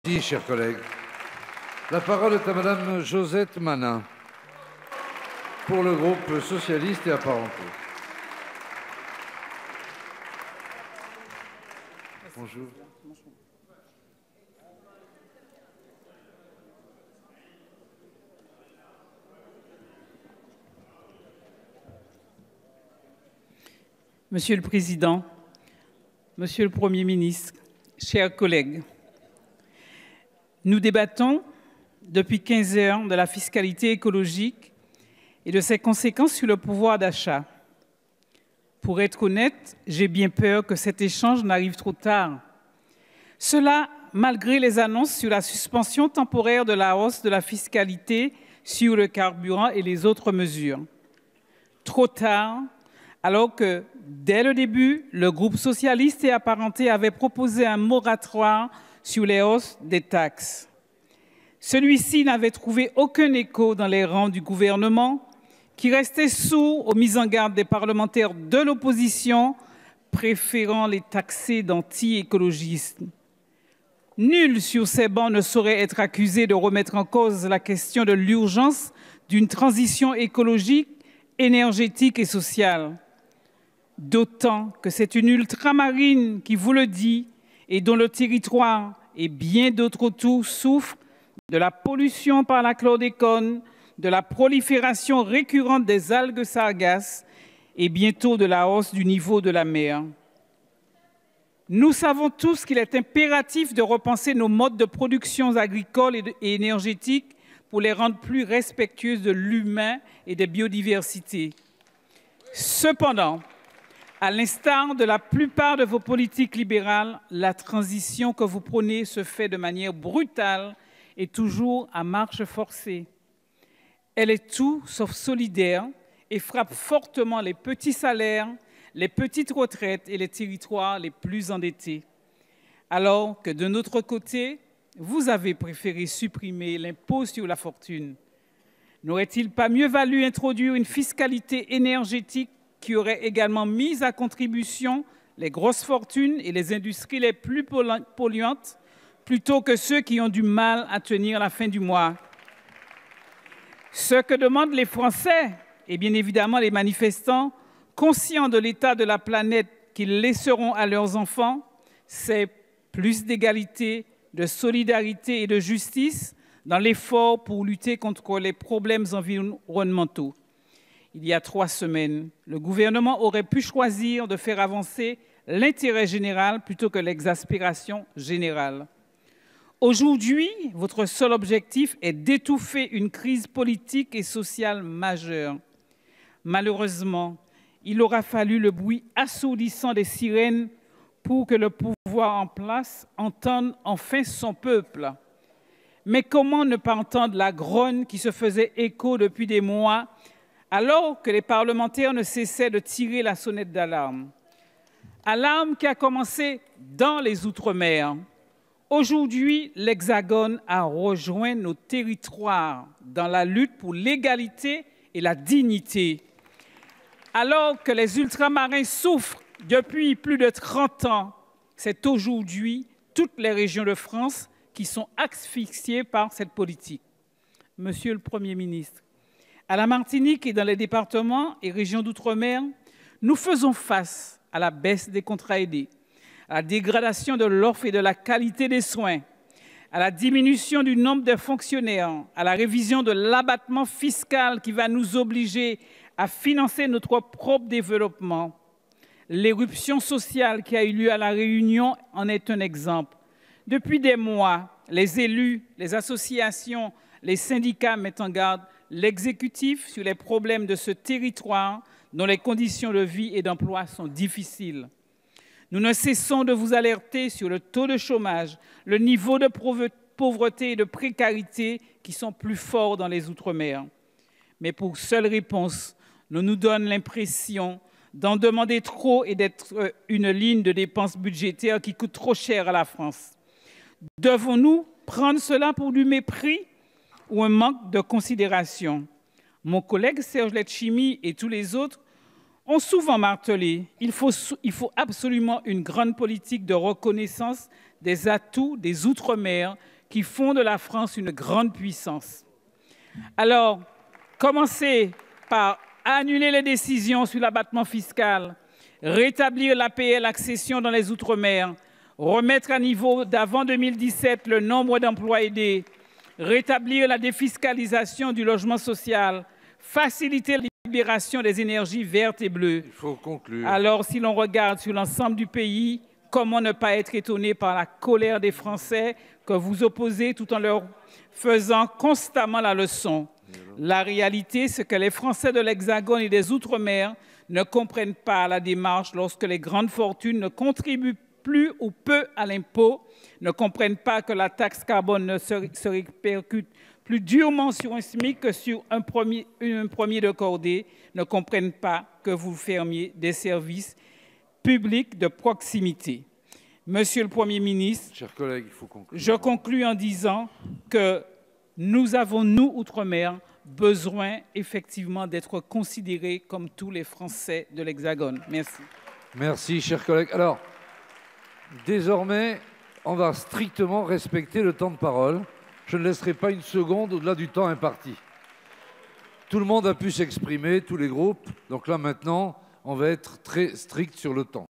Merci, chers collègues. La parole est à Madame Josette Manin pour le groupe socialiste et apparenté. Bonjour. Monsieur le Président, Monsieur le Premier ministre, chers collègues, nous débattons depuis 15 heures de la fiscalité écologique et de ses conséquences sur le pouvoir d'achat. Pour être honnête, j'ai bien peur que cet échange n'arrive trop tard. Cela malgré les annonces sur la suspension temporaire de la hausse de la fiscalité sur le carburant et les autres mesures. Trop tard, alors que, dès le début, le groupe socialiste et apparenté avait proposé un moratoire sur les hausses des taxes. Celui-ci n'avait trouvé aucun écho dans les rangs du gouvernement, qui restait sourd aux mises en garde des parlementaires de l'opposition, préférant les taxer d'anti-écologistes. Nul sur ces bancs ne saurait être accusé de remettre en cause la question de l'urgence d'une transition écologique, énergétique et sociale. D'autant que c'est une ultramarine qui vous le dit et dont le territoire et bien d'autres autour souffrent de la pollution par la chlordécone, de la prolifération récurrente des algues sargasses et bientôt de la hausse du niveau de la mer. Nous savons tous qu'il est impératif de repenser nos modes de production agricoles et énergétiques pour les rendre plus respectueuses de l'humain et des biodiversités. Cependant, à l'instar de la plupart de vos politiques libérales, la transition que vous prônez se fait de manière brutale et toujours à marche forcée. Elle est tout sauf solidaire et frappe fortement les petits salaires, les petites retraites et les territoires les plus endettés. Alors que de notre côté, vous avez préféré supprimer l'impôt sur la fortune. N'aurait-il pas mieux valu introduire une fiscalité énergétique qui aurait également mis à contribution les grosses fortunes et les industries les plus polluantes, plutôt que ceux qui ont du mal à tenir la fin du mois? Ce que demandent les Français, et bien évidemment les manifestants, conscients de l'état de la planète qu'ils laisseront à leurs enfants, c'est plus d'égalité, de solidarité et de justice dans l'effort pour lutter contre les problèmes environnementaux. Il y a 3 semaines, le gouvernement aurait pu choisir de faire avancer l'intérêt général plutôt que l'exaspération générale. Aujourd'hui, votre seul objectif est d'étouffer une crise politique et sociale majeure. Malheureusement, il aura fallu le bruit assourdissant des sirènes pour que le pouvoir en place entende enfin son peuple. Mais comment ne pas entendre la grogne qui se faisait écho depuis des mois alors que les parlementaires ne cessaient de tirer la sonnette d'alarme? Alarme qui a commencé dans les Outre-mer. Aujourd'hui, l'Hexagone a rejoint nos territoires dans la lutte pour l'égalité et la dignité. Alors que les ultramarins souffrent depuis plus de 30 ans, c'est aujourd'hui toutes les régions de France qui sont asphyxiées par cette politique. Monsieur le Premier ministre, à la Martinique et dans les départements et régions d'outre-mer, nous faisons face à la baisse des contrats aidés, à la dégradation de l'offre et de la qualité des soins, à la diminution du nombre de fonctionnaires, à la révision de l'abattement fiscal qui va nous obliger à financer notre propre développement. L'éruption sociale qui a eu lieu à La Réunion en est un exemple. Depuis des mois, les élus, les associations, les syndicats mettent en garde l'exécutif sur les problèmes de ce territoire dont les conditions de vie et d'emploi sont difficiles. Nous ne cessons de vous alerter sur le taux de chômage, le niveau de pauvreté et de précarité qui sont plus forts dans les Outre-mer. Mais pour seule réponse, on nous donne l'impression d'en demander trop et d'être une ligne de dépenses budgétaires qui coûte trop cher à la France. Devons-nous prendre cela pour du mépris ou un manque de considération? Mon collègue Serge Letchimy et tous les autres ont souvent martelé il faut absolument une grande politique de reconnaissance des atouts des Outre-mer qui font de la France une grande puissance. Alors, commencez par annuler les décisions sur l'abattement fiscal, rétablir l'APL accession dans les Outre-mer, remettre à niveau d'avant 2017 le nombre d'emplois aidés, rétablir la défiscalisation du logement social, faciliter la libération des énergies vertes et bleues. Il faut conclure. Alors, si l'on regarde sur l'ensemble du pays, comment ne pas être étonné par la colère des Français que vous opposez tout en leur faisant constamment la leçon? La réalité, c'est que les Français de l'Hexagone et des Outre-mer ne comprennent pas la démarche lorsque les grandes fortunes ne contribuent plus ou peu à l'impôt, ne comprennent pas que la taxe carbone ne se répercute plus durement sur un SMIC que sur un premier de cordée, ne comprennent pas que vous fermiez des services publics de proximité. Monsieur le Premier ministre, chers collègues, il faut conclure. Je conclus en disant que nous avons, nous, Outre-mer, besoin effectivement d'être considérés comme tous les Français de l'Hexagone. Merci. Merci, chers collègues. Alors, désormais, on va strictement respecter le temps de parole. Je ne laisserai pas une seconde au-delà du temps imparti. Tout le monde a pu s'exprimer, tous les groupes. Donc là, maintenant, on va être très strict sur le temps.